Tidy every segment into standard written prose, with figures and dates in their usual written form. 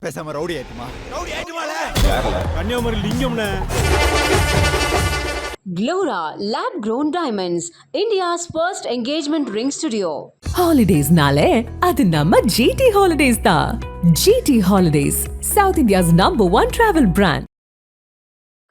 பேசாம ரவுடி ஆயிட்டுமால கன்னியாகுமரி லிங்கம்னே. Glora Lab Grown Diamonds, India's first engagement ring studio. Holidays nale adu namma GT Holidays da. GT Holidays, South India's #1 travel brand.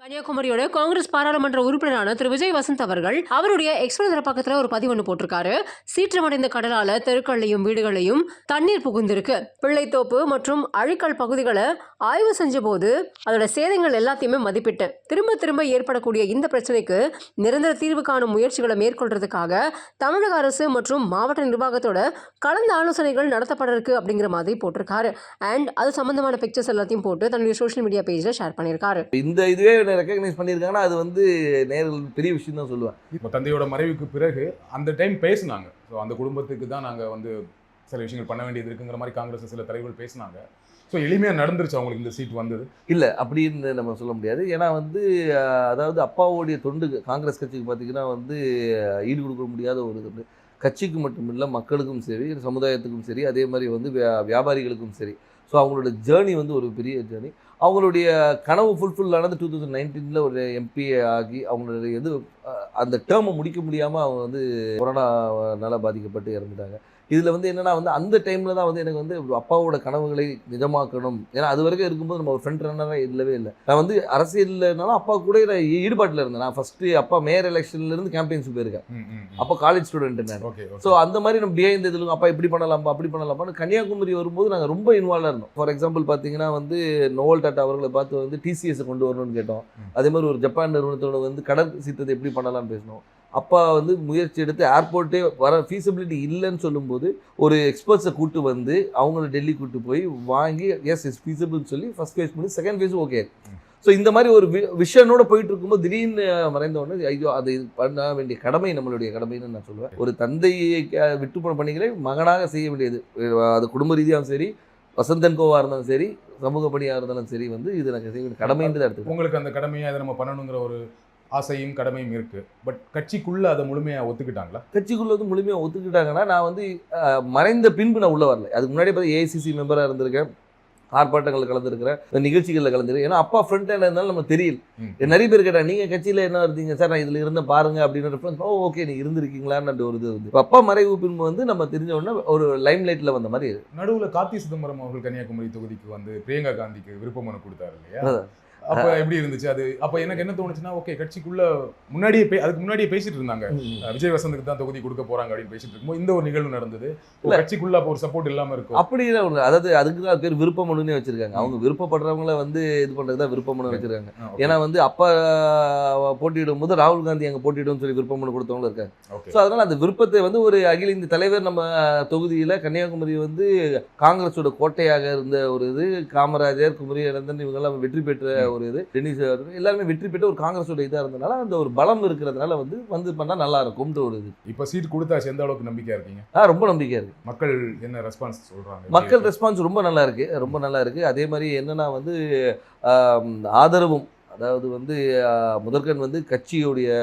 கன்னியாகுமரியோட Congress பாராளுமன்ற உறுப்பினரான திரு விஜய் வசந்த் அவர்கள் அவருடைய express பக்கத்துல ஒரு பதிவு ஒன்று போட்டிருக்காரு. சீற்றமடைந்த கடலால தெருக்கள்லையும் வீடுகளையும் தண்ணீர் புகுந்திருக்கு. பிள்ளைத்தோப்பு மற்றும் அழிக்கல் பகுதிகளை ஆய்வு செஞ்ச போது அதோட சேதங்கள் எல்லாத்தையுமே மதிப்பிட்டு திரும்ப ஏற்படக்கூடிய இந்த பிரச்சனைக்கு நிரந்தர தீர்வு காணும் முயற்சிகளை மேற்கொள்றதுக்காக தமிழக அரசு மற்றும் மாவட்ட நிர்வாகத்தோட கலந்த ஆலோசனைகள் நடத்தப்பட இருக்கு அப்படிங்கிற மாதிரி போட்டிருக்காரு. அண்ட் அது சம்பந்தமான பிக்சர்ஸ் எல்லாத்தையும் போட்டு தன்னுடைய சோஷியல் மீடியா பேஜ்ல ஷேர் பண்ணியிருக்காரு. இந்த இதுவே ரெகக்னைஸ் பண்ணியிருக்காங்கன்னா அது வந்து நேரில் பெரிய விஷயம் தான் சொல்லுவேன். இப்போ தந்தையோட மறைவுக்கு பிறகு அந்த டைம் பேசினாங்க. ஸோ அந்த குடும்பத்துக்கு தான் நாங்கள் வந்து சில விஷயங்கள் பண்ண வேண்டியது இருக்குங்கிற மாதிரி காங்கிரஸ் சில தலைவர்கள் பேசினாங்க. ஸோ எளிமையாக நடந்துருச்சு அவங்களுக்கு இந்த சீட் வந்தது இல்லை அப்படின்னு நம்ம சொல்ல முடியாது. ஏன்னா வந்து அதாவது அப்பாவோடைய தொண்டு காங்கிரஸ் கட்சிக்கு பார்த்தீங்கன்னா வந்து ஈடு கொடுக்க முடியாத ஒரு தொண்டு. கட்சிக்கு மட்டும் இல்லை, மக்களுக்கும் சரி, சமுதாயத்துக்கும் சரி, அதே மாதிரி வந்து வியாபாரிகளுக்கும் சரி. ஸோ அவங்களோட ஜேர்னி வந்து ஒரு பெரிய ஜேர்னி. அவங்களுடைய கனவு ஃபுல்ஃபில் ஆனது 2019 ஒரு எம்பி ஆகி அவங்களுடைய அந்த டேர்மை முடிக்க முடியாமல் அவங்க வந்து கொரோனாவால் பாதிக்கப்பட்டு இறந்துட்டாங்க. இதில் வந்து என்னென்னா வந்து அந்த டைமில் தான் வந்து எனக்கு வந்து அப்பாவோட கனவுகளை நிஜமாக்கணும். ஏன்னா அது வரைக்கும் இருக்கும்போது நம்ம ஒரு ஃப்ரண்ட் ரன்னராக இல்லவே இல்லை. நான் வந்து அரசியல்னாலும் அப்பா கூட ஈடுபாட்டில் இருந்தேன். நான் ஃபஸ்ட்டு அப்பா மேயர் எலெக்ஷன்லேருந்து கேம்பெயின்ஸ் போயிருக்கேன். அப்போ காலேஜ் ஸ்டூடெண்ட் நான். ஸோ அந்த மாதிரி நம்ம பிஹைண்ட் இதில் அப்பா இப்படி பண்ணலாம்ப்பா அப்படி பண்ணலாம்ப்பான்னு கன்னியாகுமரி வரும்போது நாங்கள் ரொம்ப இன்வால்வாக இருந்தோம். ஃபார் எக்ஸாம்பிள் பார்த்தீங்கன்னா வந்து நோவல் டாட்டா அவர்களை பார்த்து வந்து டிசிஎஸை கொண்டு வரணும்னு கேட்டோம். அதே மாதிரி ஒரு ஜப்பான் நிறுவனத்தோட வந்து கடல் சீற்றத்தை எப்படி பண்ணலாம்னு பேசினோம். அப்பா வந்து முயற்சி எடுத்து ஏர்போர்ட்டே வர ஃபீஸிபிலிட்டி இல்லைன்னு சொல்லும்போது ஒரு எக்ஸ்பர்ட்ஸை கூட்டு வந்து அவங்கள டெல்லி கூட்டு போய் வாங்கி எஸ் இஸ் ஃபீஸிபிள்னு சொல்லி ஃபஸ்ட் ஃபேஸ் பண்ணி செகண்ட் ஃபேஸும் ஓகே. ஸோ இந்த மாதிரி ஒரு விஷனோட போயிட்டு இருக்கும்போது திடீர்னு மறைந்தவொடனே ஐயோ அது பண்ண வேண்டிய கடமை நம்மளுடைய கடமைன்னு நான் சொல்லுவேன். ஒரு தந்தையை விட்டு போன பணிகளை மகனாக செய்ய வேண்டியது. அது குடும்ப ரீதியாகவும் சரி, வசந்தன் கோவாக இருந்தாலும் சரி, சமூக பணியாக இருந்தாலும் சரி, வந்து இது எனக்கு செய்ய வேண்டிய கடமைன்றது எடுத்து உங்களுக்கு அந்த கடமையை அதை நம்ம பண்ணணுங்கிற ஒரு ஆசையும் கடமையும் இருக்குது. பட் கட்சிக்குள்ளே அதை முழுமையாக ஒத்துக்கிட்டாங்களா? கட்சிக்குள்ளே வந்து முழுமையாக ஒத்துக்கிட்டாங்கன்னா நான் வந்து மறைந்த பின்பு நான் உள்ளே வரல. அதுக்கு முன்னாடி பார்த்து ஏஐசிசி மெம்பராக இருந்திருக்கேன், ஆர்ப்பாட்டங்களில் கலந்துருக்கிறேன், நிகழ்ச்சிகளில் கலந்துருக்கேன். ஏன்னா அப்பா ஃப்ரண்ட் ஹேண்ட் இருந்தாலும் நம்ம தெரியல. நிறைய பேர் கேட்டால் நீங்கள் கட்சியில் என்ன இருந்தீங்க சார், நான் இதில் இருந்த பாருங்க அப்படின்னு ரெஃபரன்ஸ். ஓகே நீ இருந்திருக்கீங்களான்னு ஒரு இது வந்து அப்பா மறைவு பின்பு வந்து நம்ம தெரிஞ்ச உடனே ஒரு லைம் லைட்டில் வந்த மாதிரி. நடுவில் கார்த்தி சிதம்பரம் அவர்கள் கன்னியாகுமரி தொகுதிக்கு வந்து பிரியங்கா காந்திக்கு விருப்ப மனு கொடுத்தாரு இல்லையா? அப்போ எப்படி இருந்துச்சு அது? அப்போ எனக்கு என்ன தோணுச்சுன்னா, ஓகே கட்சிக்குள்ள அதுக்கு முன்னாடியே பேசிட்டு இருந்தாங்க விஜய் வசந்துக்கு தான் தொகுதி கொடுக்க போறாங்க அப்படின்னு பேசிட்டு இருக்கும்போது இந்த ஒரு நிகழ்வு நடந்தது. கட்சிக்குள்ள அப்போ ஒரு சப்போர்ட் இல்லாம இருக்கும் அப்படி ஒன்று. அதாவது அதுக்கு தான் பேர் விருப்ப மனுன்னே வச்சிருக்காங்க. அவங்க விருப்பப்படுறவங்கள வந்து இது பண்ணுறது தான் விருப்ப மனு வச்சிருக்காங்க. ஏன்னா வந்து அப்பா போட்டியிடும் போது ராகுல் காந்தி அங்கே போட்டியிடும் சொல்லி விருப்ப மனு கொடுத்தவங்களும் இருக்காங்க. ஸோ அதனால அந்த விருப்பத்தை வந்து ஒரு அகில இந்திய தலைவர் நம்ம தொகுதியில் கன்னியாகுமரி வந்து காங்கிரஸோட கோட்டையாக இருந்த ஒரு இது, காமராஜர், குமரி அனந்தன் இவங்கெல்லாம் வெற்றி பெற்ற ஒரு இது, டென்னிஸ் எல்லாருமே வெற்றி பெற்று ஒரு காங்கிரஸோட இதாக இருந்தனால அந்த ஒரு பலம் இருக்கிறதுனால வந்து பண்ணால் நல்லா இருக்கும்ன்ற ஒரு இது. இப்போ சீட் கொடுத்தாச்சு, எந்த அளவுக்கு நம்பிக்கையா இருக்கீங்க? ரொம்ப நம்பிக்கையா இருக்கு. மக்கள் என்ன ரெஸ்பான்ஸ் சொல்றாங்க? மக்கள் ரெஸ்பான்ஸ் ரொம்ப நல்லா இருக்கு, ரொம்ப நல்லா இருக்கு. அதே மாதிரி என்னன்னா வந்து ஆதரவும், அதாவது வந்து முதற்கண் வந்து கட்சியோடைய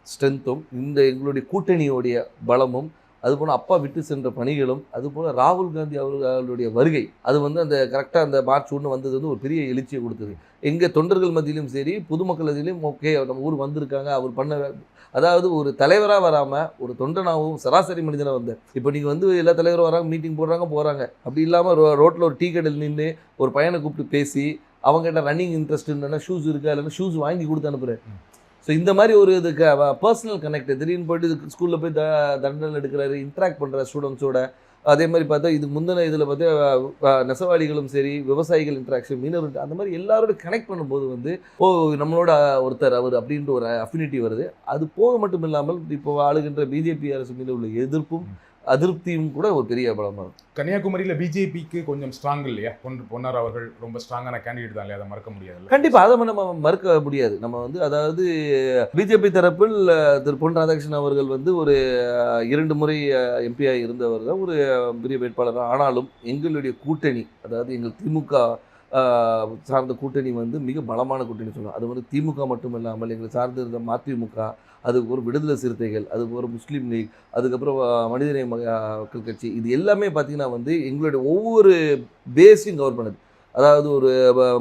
ஸ்ட்ரென்த்தும் இந்த எங்களுடைய கூட்டணியோடைய பலமும், அதுபோல் அப்பா விட்டு சென்ற பணிகளும், அதுபோல் ராகுல் காந்தி அவர்களுடைய வருகை, அது வந்து அந்த கரெக்டாக அந்த மார்ச் 1 வந்தது வந்து ஒரு பெரிய எழுச்சியை கொடுத்தது. எங்கள் தொண்டர்கள் மத்தியிலும் சரி, பொதுமக்கள் மத்தியிலும் ஓகே நம்ம ஊர் வந்திருக்காங்க, அவர் பண்ண, அதாவது ஒரு தலைவராக வராமல் ஒரு தொண்டனாகவும் சராசரி மனிதனாக வந்தார். இப்போ நீங்கள் வந்து எல்லா தலைவரும் வராங்க, மீட்டிங் போகிறாங்க. அப்படி இல்லாமல் ரோட்டில் ஒரு டீ கடையில் நின்று ஒரு பையனை கூப்பிட்டு பேசி அவங்ககிட்ட ரன்னிங் இன்ட்ரெஸ்ட் இல்லைன்னா ஷூஸ் இருக்கா, இல்லைன்னா ஷூஸ் வாங்கி கொடுத்து அனுப்புகிறேன். ஸோ இந்த மாதிரி ஒரு இதுக்கு பர்சனல் கனெக்ட், திடீர்னு போய்ட்டு ஸ்கூலில் போய் தண்டனை எடுக்கிறாரு, இன்ட்ராக்ட் பண்ணுற ஸ்டூடெண்ட்ஸோட. அதே மாதிரி பார்த்தா இது முந்தின இதில் பார்த்தா நெசவாளிகளும் சரி, விவசாயிகள் இன்ட்ராக்ஷன், மீனவர், அந்த மாதிரி எல்லாரோட கனெக்ட் பண்ணும்போது வந்து நம்மளோட ஒருத்தர் அவர் அப்படின்ற ஒரு அஃபினிட்டி வருது. அது போக மட்டும் இல்லாமல் இப்போ ஆளுகின்ற பிஜேபி அரசு மீது உள்ள எதிர்ப்பும் அதிருப்தியும் கூட ஒரு பெரிய பலமாக இருக்கும். கன்னியாகுமரியில் பிஜேபிக்கு கொஞ்சம் ஸ்ட்ராங் இல்லையா? பொன்னார் அவர்கள் ரொம்ப ஸ்ட்ராங்கான கேண்டிடேட் தான் இல்லையா? அதை மறக்க முடியாது. கண்டிப்பாக அதை நம்ம மறுக்க முடியாது. நம்ம வந்து அதாவது பிஜேபி தரப்பில் திரு பொன் ராதாகிருஷ்ணன் அவர்கள் வந்து ஒரு 2 முறை எம்பியாக இருந்தவர் தான், ஒரு பெரிய வேட்பாளர். ஆனாலும் எங்களுடைய கூட்டணி, அதாவது எங்கள் திமுக சார்ந்த கூட்டணி வந்து மிக பலமான கூட்டணி சொல்லலாம். அது வந்து திமுக மட்டும் இல்லாமல் எங்களை சார்ந்து இருந்த மதிமுக, அதுக்கு ஒரு விடுதலை சிறுத்தைகள், அதுக்கு ஒரு முஸ்லீம் லீக், அதுக்கப்புறம் மனிதநேய மக்கள் கட்சி, இது எல்லாமே பார்த்திங்கன்னா வந்து எங்களுடைய ஒவ்வொரு பேஸையும் கவர் பண்ணுது. அதாவது ஒரு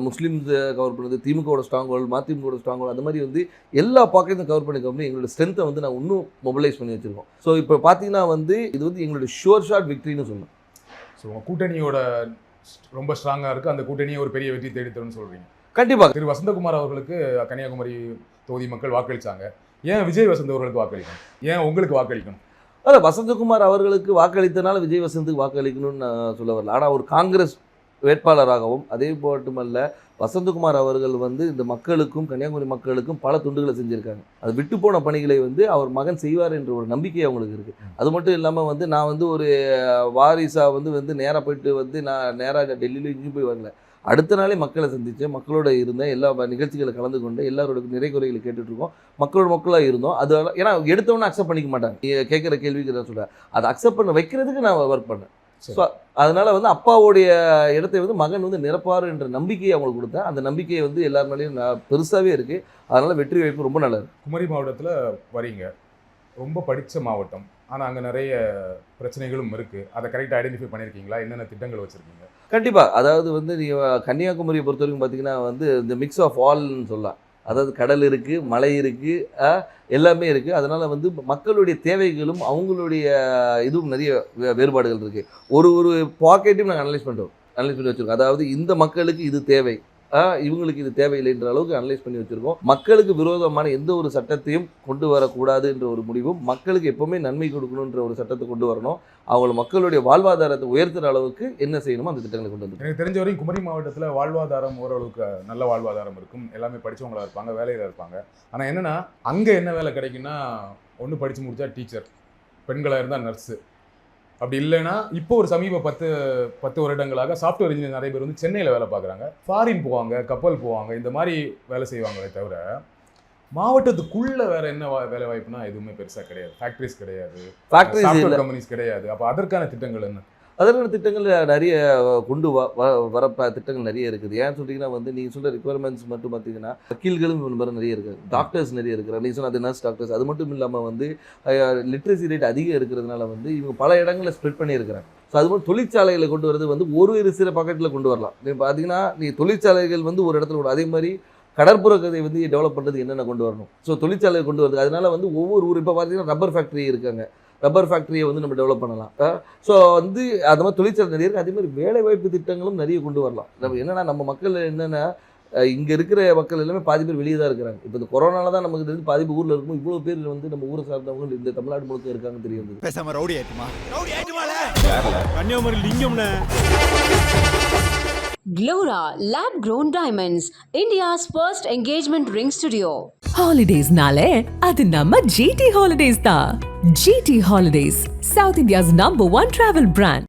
முஸ்லீம்ஸ் கவர் பண்ணுது, திமுகவோட ஸ்ட்ராங் ஹோல்டு, மதிமுகவோட ஸ்ட்ராங் ஹோல்டு, அந்த மாதிரி வந்து எல்லா பாக்கெட்டும் கவர் பண்ணி எங்களோட ஸ்ட்ரென்த்தை வந்து நான் இன்னும் மொபிலைஸ் பண்ணி வச்சுருக்கோம். ஸோ இப்போ பார்த்தீங்கன்னா வந்து இது வந்து எங்களுடைய ஷோர் ஷாட் விக்ட்ரின்னு சொல்லணும். ஸோ உங்கள் கூட்டணியோட ரொம்ப ஸ்ட்ராங்காக இருக்குது, அந்த கூட்டணியை ஒரு பெரிய வெற்றி தேடித்தரும்னு சொல்கிறீங்க. கண்டிப்பாக திரு வசந்தகுமார் அவர்களுக்கு கன்னியாகுமரி தொகுதி மக்கள் வாக்களித்தாங்க. ஏன் விஜய் வசந்த் அவர்களுக்கு வாக்களிக்கணும்? ஏன் உங்களுக்கு வாக்களிக்கணும்? அதான் வசந்தகுமார் அவர்களுக்கு வாக்களித்தனால விஜய் வசந்துக்கு வாக்களிக்கணும்னு நான் சொல்ல வரல. ஆனால் ஒரு காங்கிரஸ் வேட்பாளராகவும் அதே மட்டுமல்ல வசந்தகுமார் அவர்கள் வந்து இந்த மக்களுக்கும் கன்னியாகுமரி மக்களுக்கும் பல துண்டுகளை செஞ்சுருக்காங்க. அது விட்டு போன பணிகளை வந்து அவர் மகன் செய்வார் என்ற ஒரு நம்பிக்கை அவங்களுக்கு இருக்குது. அது மட்டும் இல்லாமல் வந்து நான் வந்து ஒரு வாரிசாக வந்து நேராக போயிட்டு வந்து நான் நேராக டெல்லியில் இங்கேயும் போய் வரல. அடுத்த நாளே மக்களை சந்தித்தேன், மக்களோட இருந்தேன், எல்லா நிகழ்ச்சிகளை கலந்து கொண்டு எல்லாரோட நிறை குறைகளை கேட்டுட்ருக்கோம், மக்களாக இருந்தோம். அது ஏன்னா எடுத்தவொன்னே அக்செப்ட் பண்ணிக்க மாட்டாங்க. கேட்குற கேள்விக்கு நான் சொல்கிறேன், அதை அக்செப்ட் பண்ண வைக்கிறதுக்கு நான் ஒர்க் பண்ணேன். ஸோ அதனால் வந்து அப்பாவுடைய இடத்தை வந்து மகன் வந்து நிரப்பார் என்ற நம்பிக்கையை அவங்களுக்கு கொடுத்தேன். அந்த நம்பிக்கையை வந்து எல்லார் மேலேயும் பெருசாகவே இருக்குது. அதனால் வெற்றி வாய்ப்பு ரொம்ப நல்லா இருக்குது. குமரி மாவட்டத்தில் வரீங்க, ரொம்ப படித்த மாவட்டம், ஆனால் அங்கே நிறைய பிரச்சனைகளும் இருக்குது. அதை கரெக்டாக ஐடென்டிஃபை பண்ணியிருக்கீங்களா? என்னென்ன திட்டங்கள் வச்சுருக்கீங்க? கண்டிப்பாக. அதாவது வந்து நீங்கள் கன்னியாகுமரியை பொறுத்த வரைக்கும் பார்த்தீங்கன்னா வந்து இந்த மிக்ஸ் ஆஃப் ஆல்னு சொல்லலாம். அதாவது கடல் இருக்குது, மலை இருக்குது, எல்லாமே இருக்குது. அதனால் வந்து மக்களுடைய தேவைகளும் அவங்களுடைய இதுவும் நிறைய வேறுபாடுகள் இருக்குது. ஒரு பாக்கெட்டையும் நாங்கள் அனலைஸ் பண்ணி வச்சுருக்கோம். அதாவது இந்த மக்களுக்கு இது தேவை, இவங்களுக்கு இது தேவையில்லைன்ற அளவுக்கு அனலைஸ் பண்ணி வச்சுருக்கோம். மக்களுக்கு விரோதமான எந்த ஒரு சட்டத்தையும் கொண்டு வரக்கூடாது என்ற ஒரு முடிவும், மக்களுக்கு எப்போவுமே நன்மை கொடுக்கணுன்ற ஒரு சட்டத்தை கொண்டு வரணும். அவங்க மக்களுடைய வாழ்வாதாரத்தை உயர்த்துகிற அளவுக்கு என்ன செய்யணுமோ அந்த திட்டங்களை கொண்டு வந்து. எனக்கு தெரிஞ்ச வரைக்கும் குமரி மாவட்டத்தில் வாழ்வாதாரம் ஓரளவுக்கு நல்ல வாழ்வாதாரம் இருக்கும். எல்லாமே படித்தவங்களாக இருப்பாங்க, வேலையில் இருப்பாங்க. ஆனால் என்னென்னா அங்கே என்ன வேலை கிடைக்குன்னா, ஒன்று படித்து முடித்தா டீச்சர், பெண்களாக இருந்தால் நர்ஸு, அப்படி இல்லைன்னா இப்போ ஒரு சமீப 10 வருடங்களாக சாஃப்ட்வேர் இன்ஜினியர் நிறைய பேர் வந்து சென்னையில் வேலை பார்க்குறாங்க, ஃபாரின் போவாங்க, கப்பல் போவாங்க, இந்த மாதிரி வேலை செய்வாங்களே தவிர மாவட்டத்துக்குள்ள வேற என்ன வேலை வாய்ப்புனா எதுவுமே பெருசாக கிடையாது. ஃபேக்ட்ரிஸ் கிடையாது, சாஃப்ட்வேர் கம்பெனிஸ் கிடையாது. அப்போ அதற்கான திட்டங்கள் என்ன? அதற்கான திட்டங்கள் நிறைய கொண்டு வர திட்டங்கள் நிறைய இருக்குது. ஏன்னு சொல்லிங்கன்னா வந்து நீங்கள் சொல்கிற ரிக்குவயர்மெண்ட்ஸ் மட்டும் பார்த்தீங்கன்னா வக்கீல்களும் மாதிரி நிறைய இருக்குது, டாக்டர்ஸ் நிறைய இருக்கிறாங்க. நீங்கள் சொன்ன அது நர்ஸ் டாக்டர்ஸ். அது மட்டும் இல்லாமல் வந்து லிட்ரஸி ரேட் அதிகம் இருக்கிறதுனால வந்து இவங்க பல இடங்களில் ஸ்ப்ரெட் பண்ணியிருக்கிறாங்க. ஸோ அது மாதிரி தொழிற்சாலைகளை கொண்டு வரது வந்து ஒரு சில பாக்கெட்டில் கொண்டு வரலாம். நீங்கள் பார்த்தீங்கன்னா தொழிற்சாலைகள் வந்து ஒரு இடத்துல கூட, அதே மாதிரி கடற்புற கதை வந்து டெவலப் பண்ணுறது என்னென்ன கொண்டு வரணும். ஸோ தொழிற்சாலையை கொண்டு வருது. அதனால வந்து ஒவ்வொரு ஊர் இப்போ பார்த்தீங்கன்னா ரப்பர் ஃபேக்ட்ரி இருக்காங்க, ரப்பர் ஃபேக்ட்ரியை வந்து நம்ம டெவலப் பண்ணலாம். ஸோ வந்து அது மாதிரி தொழிற்சாலை நிறைய இருக்குது. அதே மாதிரி வேலைவாய்ப்பு திட்டங்களும் நிறைய கொண்டு வரலாம். நம்ம என்னென்னா நம்ம மக்கள் என்னென்னா இங்கே இருக்கிற மக்கள் எல்லாமே பாதி பேர் வெளியே தான் இருக்கிறாங்க. இப்போ இந்த கொரோனால தான் நமக்கு தெரிஞ்சு பாதி பேர் ஊரில் இருக்கும். இவ்வளோ பேர் வந்து நம்ம ஊரை சார்ந்தவங்க இந்த தமிழ்நாடு முழுக்க இருக்காங்கன்னு தெரியும். பேசாம ரவுடி ஆயிட்டுமால கன்னியாகுமரி லிங்கம்னே. Glora Lab Grown Diamonds, India's first engagement ring studio. Holidays nale adu namma GT Holidays da. GT Holidays, South India's #1 travel brand.